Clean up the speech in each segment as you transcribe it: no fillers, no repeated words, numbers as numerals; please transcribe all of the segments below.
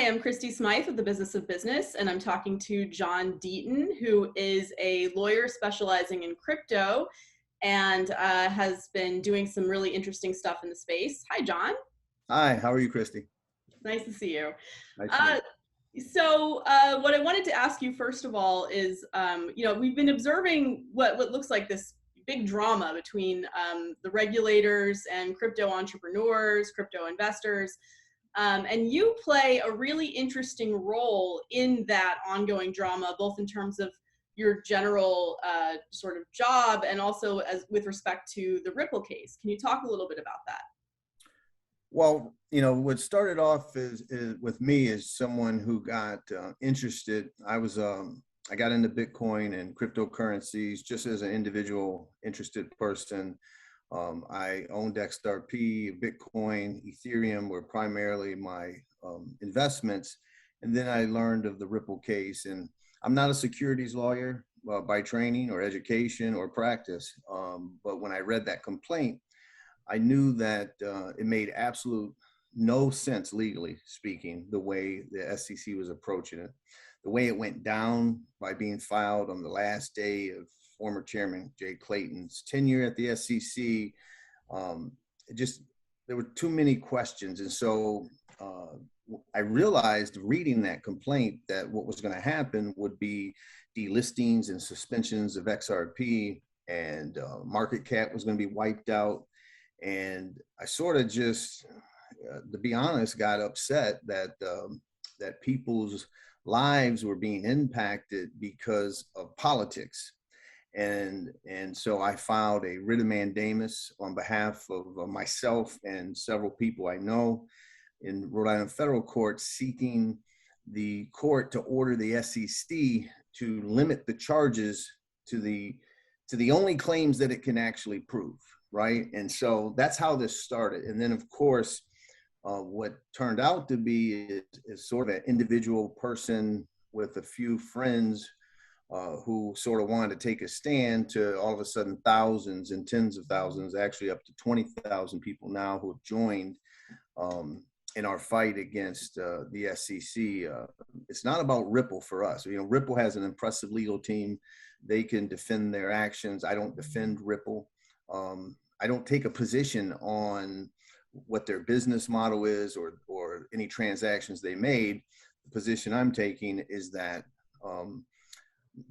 Hi, I'm Christy Smythe of the Business of Business, and I'm talking to John Deaton, who is a lawyer specializing in crypto and has been doing some really interesting stuff in the space. Hi, John. Hi, how are you, Christy? Nice to see you. Nice to meet What I wanted to ask you first of all is, we've been observing what looks like this big drama between the regulators and crypto entrepreneurs, crypto investors. And you play a really interesting role in that ongoing drama, both in terms of your general sort of job and also as with respect to the Ripple case. Can you talk a little bit about that? Well, what started off is with me as someone who got interested. I got into Bitcoin and cryptocurrencies just as an individual interested person. I owned XRP, Bitcoin, Ethereum were primarily my investments. And then I learned of the Ripple case. And I'm not a securities lawyer by training or education or practice. But when I read that complaint, I knew that it made absolute no sense, legally speaking, the way the SEC was approaching it. The way it went down by being filed on the last day of former Chairman Jay Clayton's tenure at the SEC, there were too many questions. And so I realized reading that complaint that what was going to happen would be delistings and suspensions of XRP, and market cap was going to be wiped out. And I sort of just, to be honest, got upset that that people's lives were being impacted because of politics. And so I filed a writ of mandamus on behalf of myself and several people I know in Rhode Island federal court, seeking the court to order the SEC to limit the charges to the only claims that it can actually prove. Right. And so that's how this started. And then, of course, what turned out to be is sort of an individual person with a few friends who sort of wanted to take a stand, to all of a sudden thousands and tens of thousands, actually up to 20,000 people now who have joined in our fight against the SEC. It's not about Ripple for us. Ripple has an impressive legal team. They can defend their actions. I don't defend Ripple. I don't take a position on what their business model is or any transactions they made. The position I'm taking is that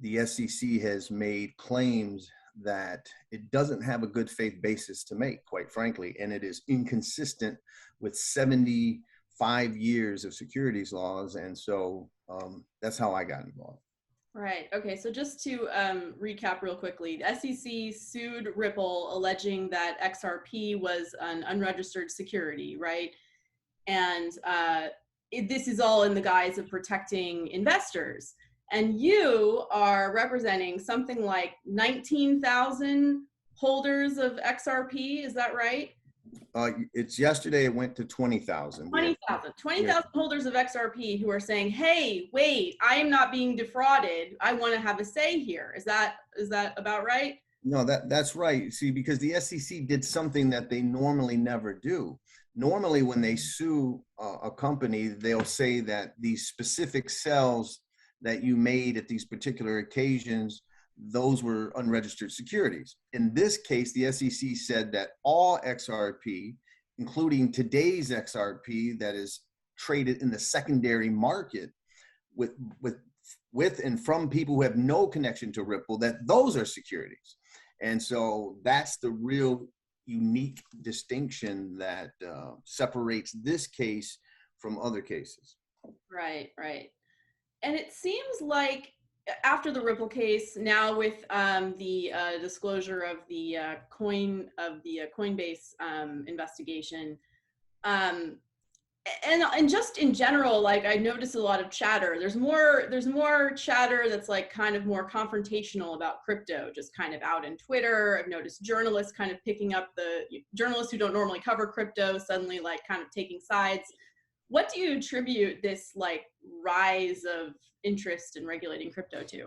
the SEC has made claims that it doesn't have a good faith basis to make, quite frankly, and it is inconsistent with 75 years of securities laws. And so that's how I got involved. Right. Okay. So just to recap real quickly, the SEC sued Ripple alleging that XRP was an unregistered security, right? And this is all in the guise of protecting investors. And you are representing something like 19,000 holders of XRP. Is that right? It's yesterday it went to 20,000. 20,000 holders of XRP who are saying, hey, wait, I am not being defrauded. I want to have a say here. Is that about right? No, that's right. See, because the SEC did something that they normally never do. Normally, when they sue a company, they'll say that these specific sales that you made at these particular occasions, those were unregistered securities. In this case, the SEC said that all XRP, including today's XRP that is traded in the secondary market with and from people who have no connection to Ripple, that those are securities. And so that's the real unique distinction that separates this case from other cases. Right. And it seems like after the Ripple case, now with the disclosure of the Coinbase investigation, and just in general, like I noticed a lot of chatter. There's more chatter that's like kind of more confrontational about crypto, just kind of out in Twitter. I've noticed journalists kind of picking up journalists who don't normally cover crypto suddenly like kind of taking sides. What do you attribute this like rise of interest in regulating crypto to?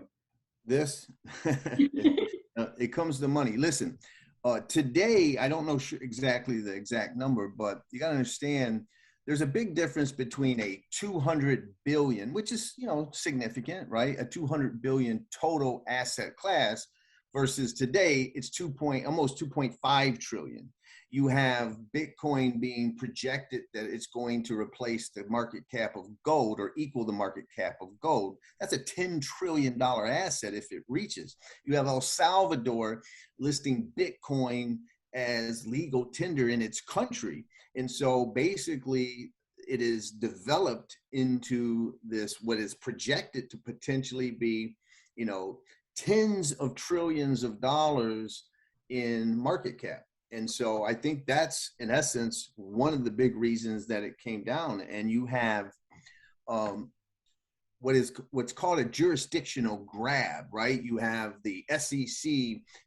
This, it comes to money. Listen, today, I don't know exactly the exact number, but you got to understand there's a big difference between a 200 billion, which is, you know, significant, right? A 200 billion total asset class versus today it's almost 2.5 trillion. You have Bitcoin being projected that it's going to replace the market cap of gold or equal the market cap of gold. That's a $10 trillion asset if it reaches. You have El Salvador listing Bitcoin as legal tender in its country. And so basically it is developed into this, what is projected to potentially be, you know, tens of trillions of dollars in market cap. And so I think that's, in essence, one of the big reasons that it came down. And you have what's called a jurisdictional grab, right? You have the SEC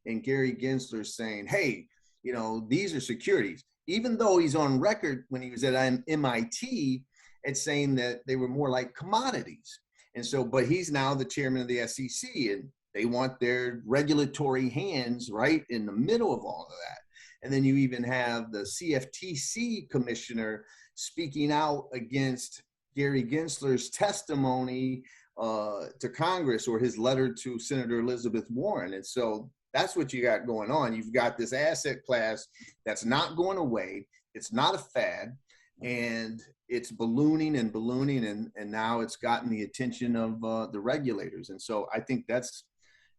and Gary Gensler saying, hey, you know, these are securities, even though he's on record when he was at MIT at saying that they were more like commodities. And so, but he's now the chairman of the SEC, and they want their regulatory hands right in the middle of all of that. And then you even have the CFTC commissioner speaking out against Gary Gensler's testimony to Congress, or his letter to Senator Elizabeth Warren. And so that's what you got going on. You've got this asset class that's not going away. It's not a fad, and it's ballooning and ballooning, and now it's gotten the attention of the regulators. And so I think that's,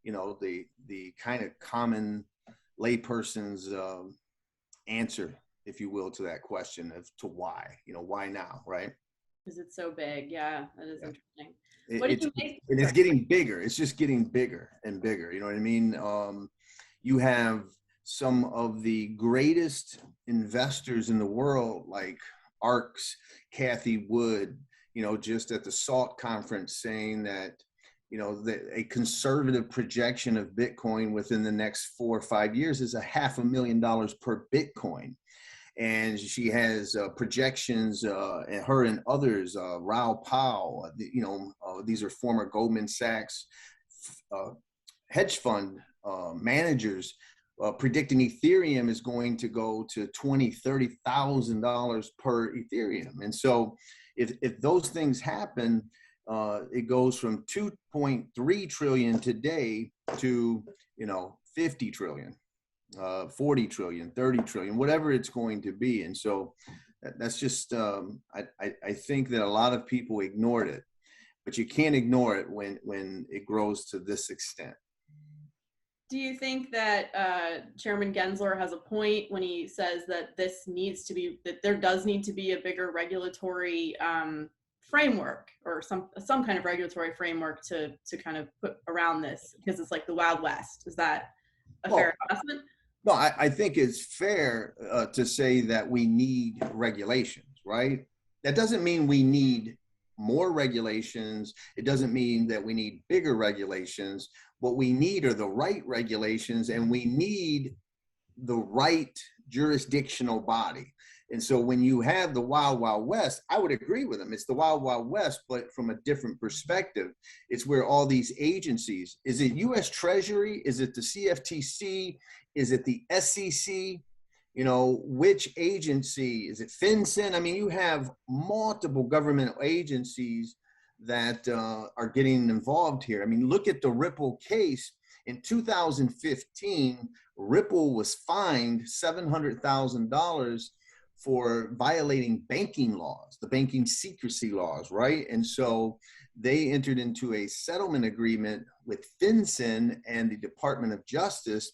you know, the kind of common layperson's answer, if you will, to that question as to why, you know, why now, right? Because it's so big. Yeah, that is interesting. What do you think? And it's getting bigger. It's just getting bigger and bigger. You know what I mean? You have some of the greatest investors in the world, like ARC's Kathy Wood, you know, just at the SALT conference saying that, you know, a conservative projection of Bitcoin within the next 4 or 5 years is $500,000 per Bitcoin. And she has projections, and her and others, Raoul Pal, you know, these are former Goldman Sachs hedge fund managers, predicting Ethereum is going to go to $20,000, $30,000 per Ethereum. And so if those things happen, it goes from 2.3 trillion today to, you know, 50 trillion, 40 trillion, 30 trillion, whatever it's going to be. And so that's just, I think that a lot of people ignored it, but you can't ignore it when it grows to this extent. Do you think that Chairman Gensler has a point when he says that that there does need to be a bigger regulatory framework, or some kind of regulatory framework to kind of put around this, because it's like the Wild West? Is that a fair assessment? No, I think it's fair to say that we need regulations, right? That doesn't mean we need more regulations. It doesn't mean that we need bigger regulations. What we need are the right regulations, and we need the right jurisdictional body. And so when you have the Wild Wild West, I would agree with him. It's the Wild Wild West, but from a different perspective. It's where all these agencies, is it US Treasury? Is it the CFTC? Is it the SEC? You know, which agency? Is it FinCEN? I mean, you have multiple government agencies that are getting involved here. I mean, look at the Ripple case. In 2015, Ripple was fined $700,000 for violating banking laws, the banking secrecy laws, right? And so they entered into a settlement agreement with FinCEN and the Department of Justice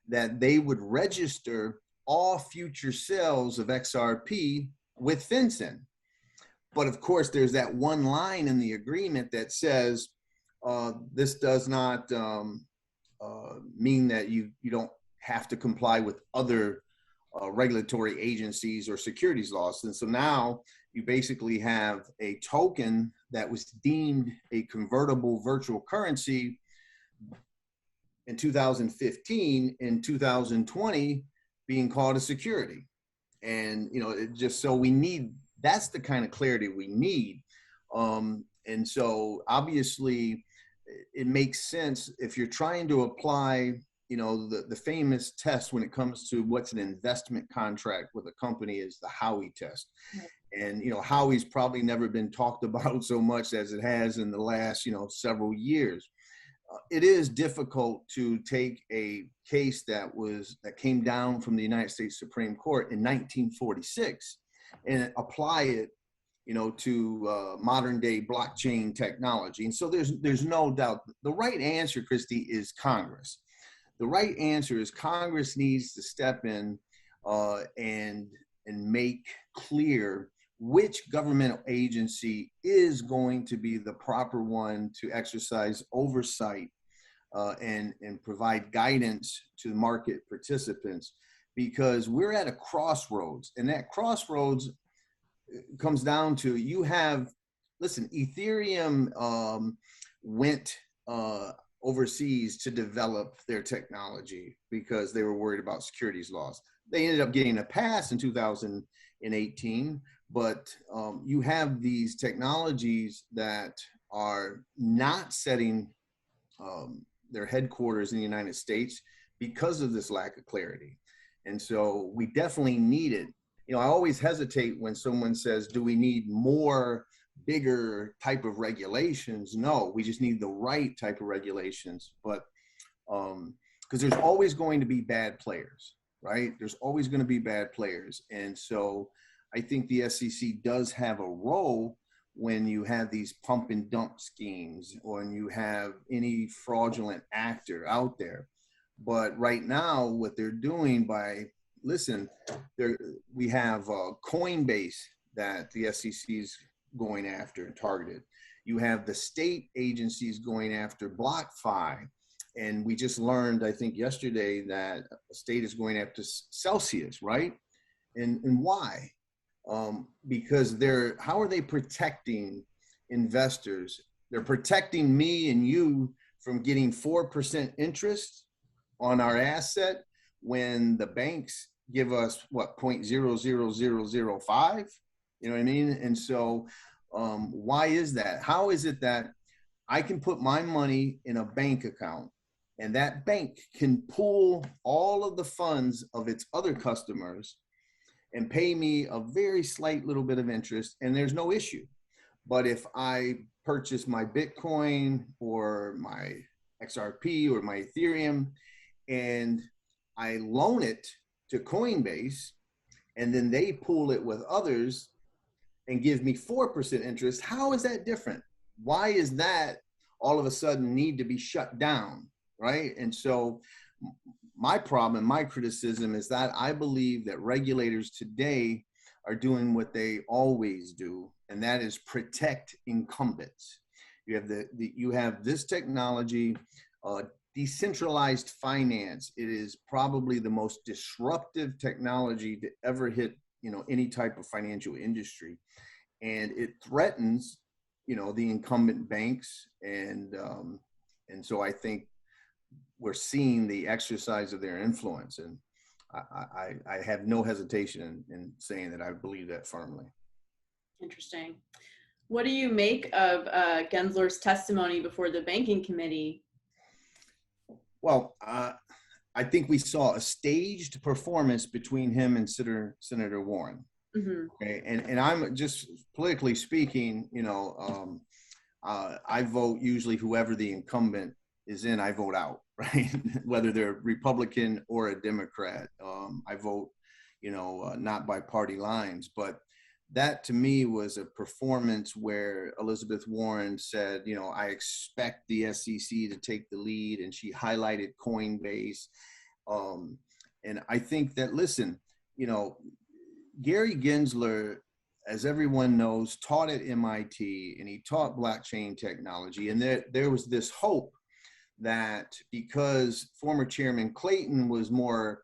that they would register all future sales of XRP with FinCEN. But of course, there's that one line in the agreement that says this does not mean that you don't have to comply with other regulatory agencies or securities laws. And so now you basically have a token that was deemed a convertible virtual currency in 2015, in 2020 being called a security. And, you know, it just, so we need, that's the kind of clarity we need. And so obviously it makes sense if you're trying to apply, you know, the famous test when it comes to what's an investment contract with a company is the Howey test. And, Howie's probably never been talked about so much as it has in the last, several years. It is difficult to take a case that came down from the United States Supreme Court in 1946 and apply it, to modern day blockchain technology. And so there's no doubt the right answer, Christy, is Congress. The right answer is Congress needs to step in and make clear which governmental agency is going to be the proper one to exercise oversight and provide guidance to market participants, because we're at a crossroads, and that crossroads comes down to Ethereum went overseas to develop their technology because they were worried about securities laws. They ended up getting a pass in 2018, but you have these technologies that are not setting their headquarters in the United States because of this lack of clarity. And so we definitely need it. I always hesitate when someone says, do we need more bigger type of regulations? No, we just need the right type of regulations. But because there's always going to be bad players, right? There's always going to be bad players. And so I think the SEC does have a role when you have these pump and dump schemes, or when you have any fraudulent actor out there. But right now, what they're doing we have Coinbase that the SEC is going after and targeted. You have the state agencies going after BlockFi. And we just learned, I think yesterday, that the state is going after Celsius, right? And why? Because how are they protecting investors? They're protecting me and you from getting 4% interest on our asset when the banks give us 0.00005? You know what I mean? And so why is that? How is it that I can put my money in a bank account and that bank can pool all of the funds of its other customers and pay me a very slight little bit of interest, and there's no issue? But if I purchase my Bitcoin or my XRP or my Ethereum and I loan it to Coinbase, and then they pool it with others and give me 4% interest, how is that different? Why is that all of a sudden need to be shut down, right? And so my problem, my criticism is that I believe that regulators today are doing what they always do, and that is protect incumbents. You have this technology, decentralized finance. It is probably the most disruptive technology to ever hit, any type of financial industry, and it threatens, the incumbent banks, and so I think we're seeing the exercise of their influence, and I have no hesitation in saying that I believe that firmly. Interesting. What do you make of Gensler's testimony before the banking committee? Well, I think we saw a staged performance between him and Senator Warren. Mm-hmm. Okay, and I'm just politically speaking, I vote usually whoever the incumbent is in, I vote out, right? Whether they're Republican or a Democrat, I vote, not by party lines. But that to me was a performance where Elizabeth Warren said, I expect the SEC to take the lead, and she highlighted Coinbase. And I think that, listen, Gary Gensler, as everyone knows, taught at MIT, and he taught blockchain technology. And there was this hope that because former Chairman Clayton was more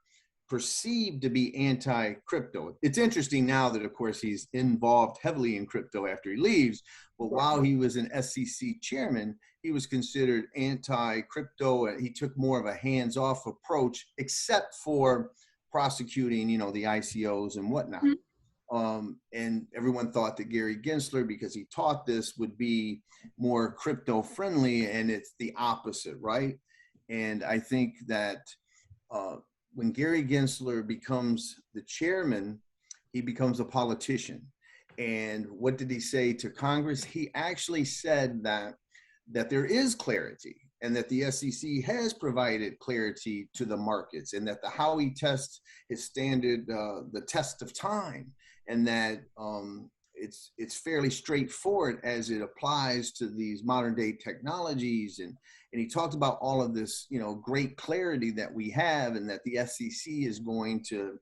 perceived to be anti-crypto. It's interesting now that, of course, he's involved heavily in crypto after he leaves, but while he was an SEC chairman, he was considered anti-crypto, and he took more of a hands-off approach, except for prosecuting, the ICOs and whatnot. Mm-hmm. And everyone thought that Gary Gensler, because he taught this, would be more crypto friendly, and it's the opposite, right? And I think that when Gary Gensler becomes the chairman, he becomes a politician. And what did he say to Congress? He actually said that there is clarity and that the SEC has provided clarity to the markets, and that the Howey test is standard the test of time, and that it's fairly straightforward as it applies to these modern day technologies. And he talked about all of this, great clarity that we have, and that the SEC is going to,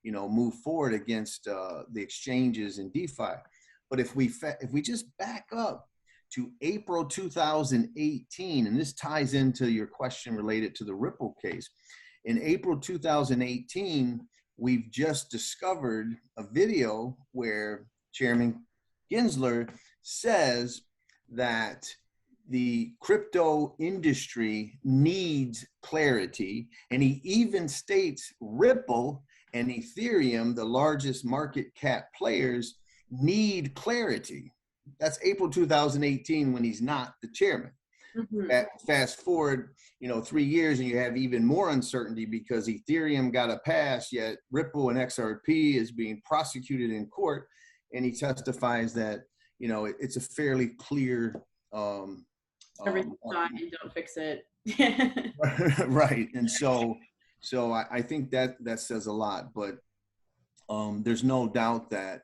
move forward against the exchanges and DeFi. But if we just back up to April 2018, and this ties into your question related to the Ripple case. In April 2018, we've just discovered a video where Chairman Gensler says that the crypto industry needs clarity, and he even states Ripple and Ethereum, the largest market cap players, need clarity. That's April 2018 when he's not the chairman. Mm-hmm. Fast forward, 3 years, and you have even more uncertainty because Ethereum got a pass, yet Ripple and XRP is being prosecuted in court, and he testifies that it's a fairly clear. Everything's fine, don't fix it. Right, and so I think that says a lot, but there's no doubt that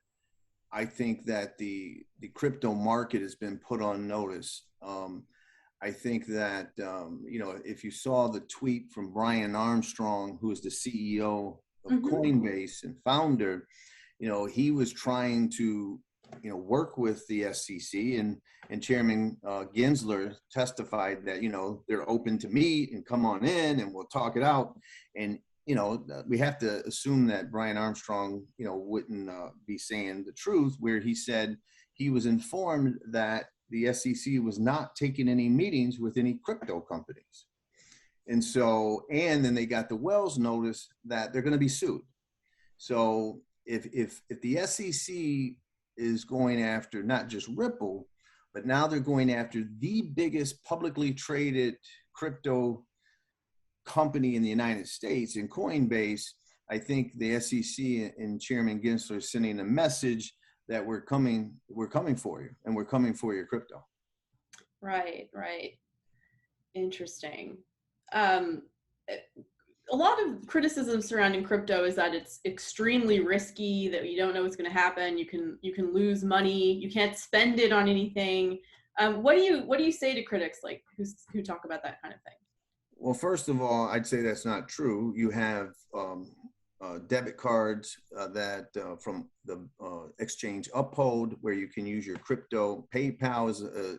I think that the crypto market has been put on notice. I think that, if you saw the tweet from Brian Armstrong, who is the CEO of mm-hmm. Coinbase and founder, he was trying to, work with the SEC, and Chairman Gensler testified that, they're open to meet and come on in and we'll talk it out. And we have to assume that Brian Armstrong, wouldn't be saying the truth, where he said he was informed that the SEC was not taking any meetings with any crypto companies. And then they got the Wells notice that they're going to be sued. So if the SEC is going after not just Ripple, but now they're going after the biggest publicly traded crypto company in the United States, in Coinbase, I think the SEC and Chairman Gensler is sending a message that we're coming for you, and we're coming for your crypto. Right. Interesting. A lot of criticism surrounding crypto is that it's extremely risky, that you don't know what's going to happen. You can lose money. You can't spend it on anything. What do you say to critics like who talk about that kind of thing? Well, first of all, I'd say that's not true. You have debit cards that from the exchange Uphold, where you can use your crypto. PayPal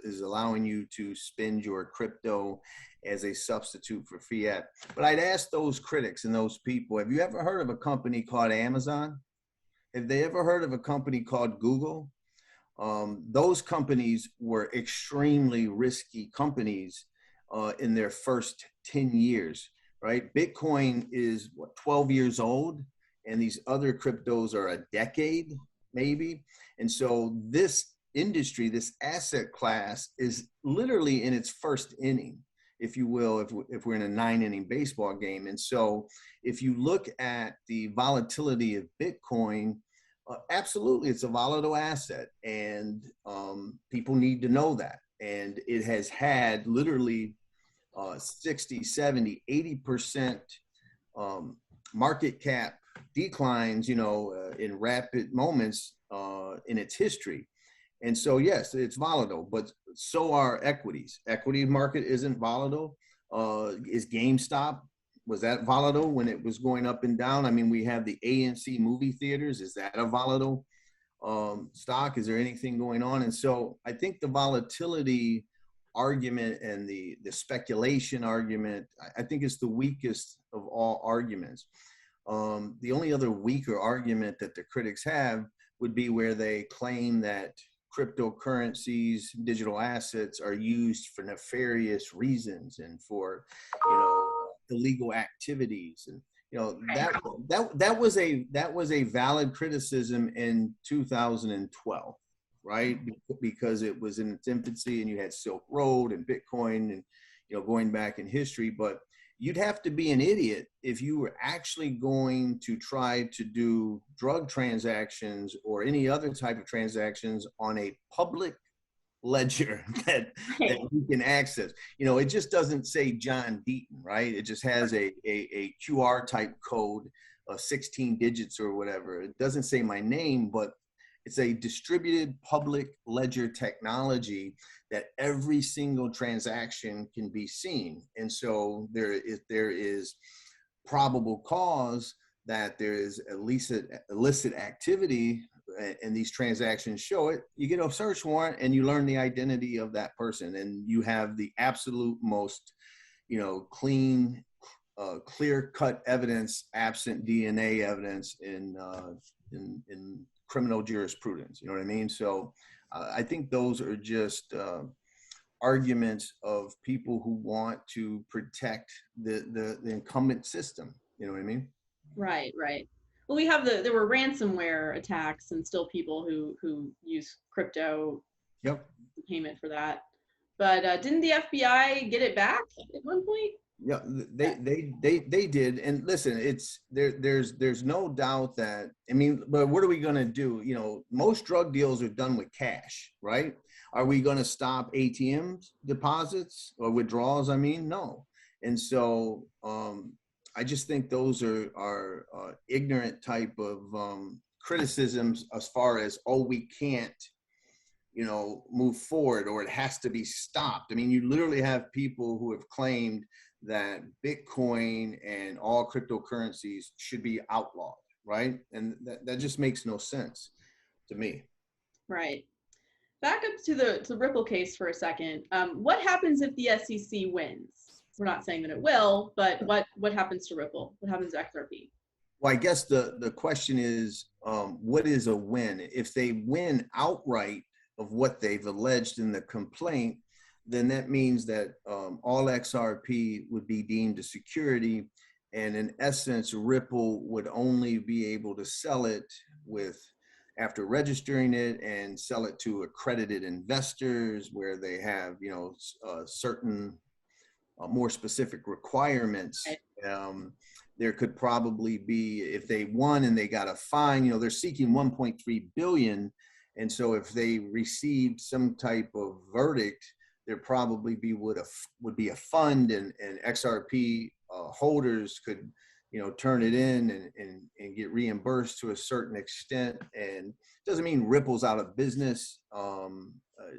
is allowing you to spend your crypto as a substitute for fiat. But I'd ask those critics and those people, have you ever heard of a company called Amazon? Have they ever heard of a company called Google? Those companies were extremely risky companies in their first 10 years, right? Bitcoin is 12 years old, and these other cryptos are a decade, maybe. And so this industry, this asset class, is literally in its first inning, if you will, if we're in a 9-inning baseball game. And so if you look at the volatility of Bitcoin, absolutely, it's a volatile asset, and people need to know that. And it has had literally 60, 70, 80% market cap declines, in rapid moments in its history. And so, yes, it's volatile, but so are equities. Equity market isn't volatile. Is GameStop, was that volatile when it was going up and down? I mean, we have the AMC movie theaters. Is that a volatile stock? Is there anything going on? And so I think the volatility argument and the speculation argument, I think is the weakest of all arguments. The only other weaker argument that the critics have would be where they claim that cryptocurrencies, digital assets, are used for nefarious reasons and for, illegal activities. And that was a valid criticism in 2012. Right? Because it was in its infancy, and you had Silk Road and Bitcoin and, going back in history. But you'd have to be an idiot if you were actually going to try to do drug transactions or any other type of transactions on a public ledger that Right. you can access. You know, it just doesn't say John Deaton, right? It just has a QR type code, 16 digits or whatever. It doesn't say my name, but it's a distributed public ledger technology that every single transaction can be seen. And so there is probable cause that there is illicit activity, and these transactions show it. You get a search warrant and you learn the identity of that person, and you have the absolute most, clean, clear-cut evidence, absent DNA evidence in criminal jurisprudence. You know what I mean? So I think those are just arguments of people who want to protect the incumbent system. You know what I mean? Right, right. Well, there were ransomware attacks and still people who use crypto Yep. payment for that. But didn't the FBI get it back at one point? Yeah, they did. And listen, it's there's no doubt that, I mean, but what are we going to do? You know, most drug deals are done with cash, right? Are we going to stop ATM deposits or withdrawals? I mean, no. And so I just think those are ignorant type of criticisms as far as, oh, we can't, move forward, or it has to be stopped. I mean, you literally have people who have claimed that Bitcoin and all cryptocurrencies should be outlawed, right? And that just makes no sense to me. Right. Back up to the Ripple case for a second. What happens if the SEC wins? We're not saying that it will, but what happens to Ripple? What happens to XRP? Well, I guess the question is, what is a win? If they win outright of what they've alleged in the complaint, then that means that all XRP would be deemed a security, and in essence, Ripple would only be able to sell it after registering it and sell it to accredited investors, where they have certain more specific requirements. There could probably be, if they won and they got a fine, they're seeking 1.3 billion, and so if they received some type of verdict, there probably would be a fund, and XRP holders could turn it in and get reimbursed to a certain extent. And it doesn't mean Ripple's out of business.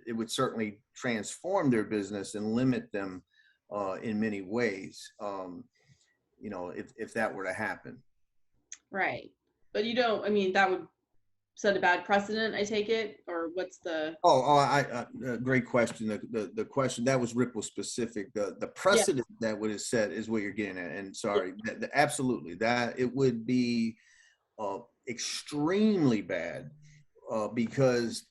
It would certainly transform their business and limit them in many ways, if that were to happen. Right. But that would set a bad precedent, I take it, or what's the? Great question. The question that was Ripple specific. The precedent that would have set is what you're getting at. And sorry, absolutely, that it would be extremely bad because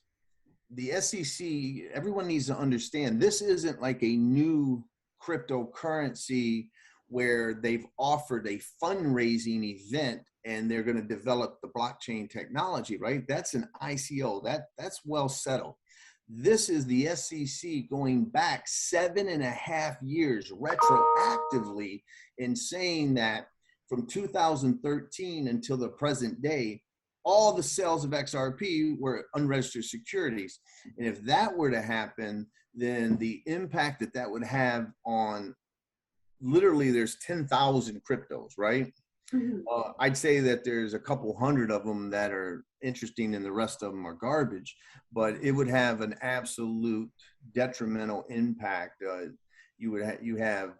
the SEC, everyone needs to understand, this isn't like a new cryptocurrency where they've offered a fundraising event and they're going to develop the blockchain technology, right? That's an ICO. That's well settled. This is the SEC going back 7.5 years retroactively and saying that from 2013 until the present day, all the sales of XRP were unregistered securities. And if that were to happen, then the impact that would have on, literally there's 10,000 cryptos, right? Mm-hmm. I'd say that there's a couple hundred of them that are interesting and the rest of them are garbage, but it would have an absolute detrimental impact. You have,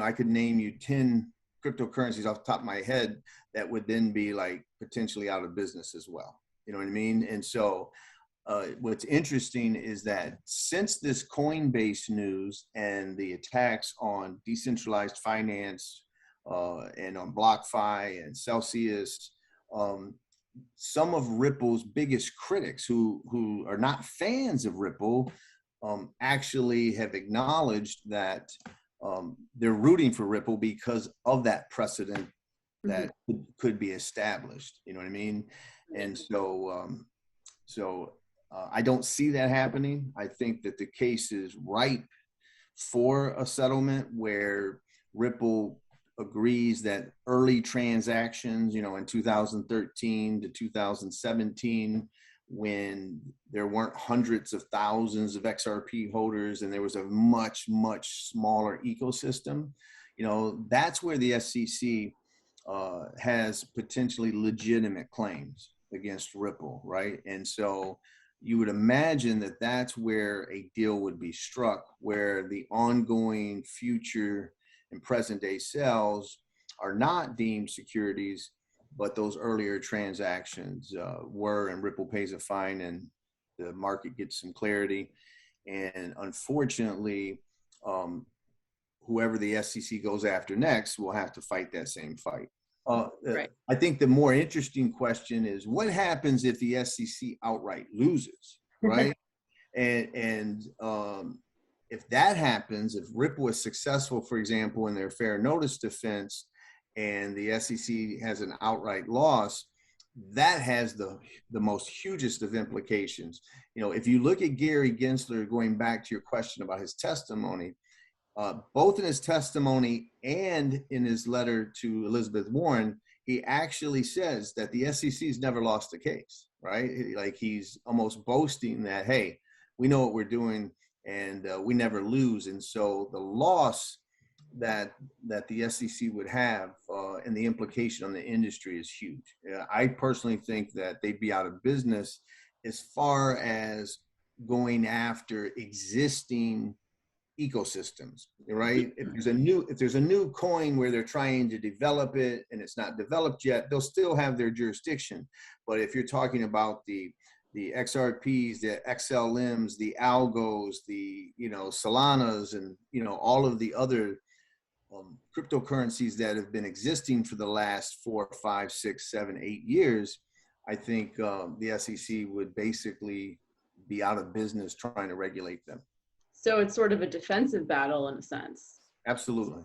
I could name you 10 cryptocurrencies off the top of my head that would then be like potentially out of business as well. You know what I mean? And so what's interesting is that since this Coinbase news and the attacks on decentralized finance and on BlockFi and Celsius, some of Ripple's biggest critics who are not fans of Ripple actually have acknowledged that they're rooting for Ripple because of that precedent that could be established. You know what I mean? And so I don't see that happening. I think that the case is ripe for a settlement where Ripple agrees that early transactions, you know, in 2013 to 2017, when there weren't hundreds of thousands of XRP holders and there was a much, much smaller ecosystem, you know, that's where the SEC has potentially legitimate claims against Ripple, right? And so you would imagine that that's where a deal would be struck, where the ongoing future and present day sales are not deemed securities, but those earlier transactions were, and Ripple pays a fine and the market gets some clarity. And unfortunately, whoever the SEC goes after next will have to fight that same fight. Right. I think the more interesting question is what happens if the SEC outright loses, right? and if that happens, if Ripple is successful, for example, in their fair notice defense, and the SEC has an outright loss, that has the most hugest of implications. You know, if you look at Gary Gensler, going back to your question about his testimony, both in his testimony and in his letter to Elizabeth Warren, he actually says that the SEC's never lost a case, right? Like he's almost boasting that, hey, we know what we're doing and we never lose. And so the loss that the SEC would have and the implication on the industry is huge. I personally think that they'd be out of business as far as going after existing ecosystems, right? If there's a new coin where they're trying to develop it and it's not developed yet, they'll still have their jurisdiction. But if you're talking about the XRPs, the XLMs, the algos, the, you know, Solanas, and, you know, all of the other cryptocurrencies that have been existing for the last 4, 5, 6, 7, 8 years, I think the SEC would basically be out of business trying to regulate them. So it's sort of a defensive battle in a sense. Absolutely.